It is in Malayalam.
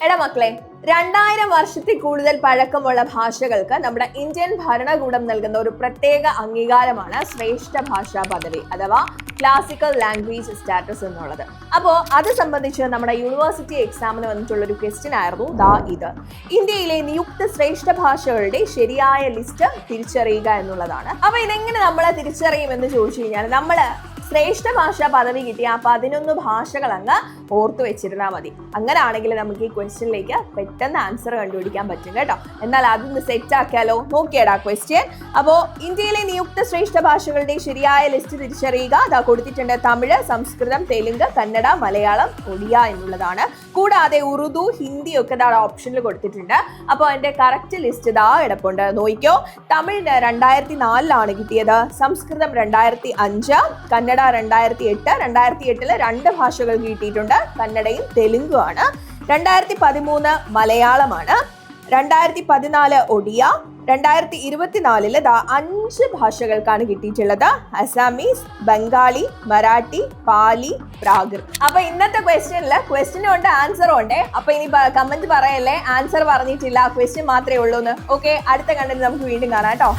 എടാ മക്കളെ, 2000 വർഷത്തിൽ കൂടുതൽ പഴക്കമുള്ള ഭാഷകൾക്ക് നമ്മുടെ ഇന്ത്യൻ ഭരണകൂടം നൽകുന്ന ഒരു പ്രത്യേക അംഗീകാരമാണ് ശ്രേഷ്ഠ ഭാഷാ പദവി അഥവാ ക്ലാസിക്കൽ ലാംഗ്വേജ് സ്റ്റാറ്റസ് എന്നുള്ളത്. അപ്പോൾ അത് സംബന്ധിച്ച് നമ്മുടെ യൂണിവേഴ്സിറ്റി എക്സാമിന് വന്നിട്ടുള്ള ഒരു ക്വസ്റ്റ്യൻ ആയിരുന്നു ഇത്. ഇന്ത്യയിലെ നിയുക്ത ശ്രേഷ്ഠ ഭാഷകളുടെ ശരിയായ ലിസ്റ്റ് തിരിച്ചറിയുക എന്നുള്ളതാണ്. അപ്പൊ ഇതെങ്ങനെ നമ്മൾ തിരിച്ചറിയുമെന്ന് ചോദിച്ചു കഴിഞ്ഞാൽ, നമ്മൾ ശ്രേഷ്ഠ ഭാഷാ പദവി കിട്ടിയ ആ 11 ഭാഷകൾ അങ്ങ് ഓർത്തു വെച്ചിരുന്നാൽ മതി. അങ്ങനെയാണെങ്കിൽ നമുക്ക് ഈ ക്വസ്റ്റ്യനിലേക്ക് പെട്ടെന്ന് ആൻസർ കണ്ടുപിടിക്കാൻ പറ്റും കേട്ടോ. എന്നാൽ അതൊന്ന് സെറ്റ് ആക്കിയാലോ? നോക്കിയടാ ക്വസ്റ്റ്യൻ. അപ്പോൾ ഇന്ത്യയിലെ നിയുക്ത ശ്രേഷ്ഠ ഭാഷകളുടെ ശരിയായ ലിസ്റ്റ് തിരിച്ചറിയുക. അതാ കൊടുത്തിട്ടുണ്ട്: തമിഴ്, സംസ്കൃതം, തെലുങ്ക്, കന്നഡ, മലയാളം, ഒഡിയ എന്നുള്ളതാണ്. കൂടാതെ ഉറുദു, ഹിന്ദി ഒക്കെ ഇതാ ഓപ്ഷനിൽ കൊടുത്തിട്ടുണ്ട്. അപ്പോൾ അതിന്റെ കറക്റ്റ് ലിസ്റ്റ് ഇതാ കിടപ്പുണ്ട്. നോക്കിക്കോ. തമിഴിന് 2004 കിട്ടിയത്, സംസ്കൃതം 2005, കന്നഡ 2008. 2008 2 ഭാഷകൾ കിട്ടിയിട്ടുണ്ട്, കന്നഡയും തെലുങ്കും ആണ്. 2013 മലയാളമാണ്. 2014 ഒഡിയ. 2024 5 ഭാഷകൾക്കാണ് കിട്ടിയിട്ടുള്ളത്: അസാമീസ്, ബംഗാളി, മറാഠി, പാലി, പ്രാകൃത്. അപ്പൊ ഇന്നത്തെ ക്വസ്റ്റ്യനും ഉണ്ട് ആൻസറും ഉണ്ട്. അപ്പൊ ഇനി കമന്റ് പറയല്ലേ ആൻസർ പറഞ്ഞിട്ടില്ല, ക്വസ്റ്റ്യൻ മാത്രമേ ഉള്ളൂ എന്ന്. ഓക്കെ, അടുത്ത കണ്ടന്റ് നമുക്ക് വീണ്ടും കാണാം കേട്ടോ.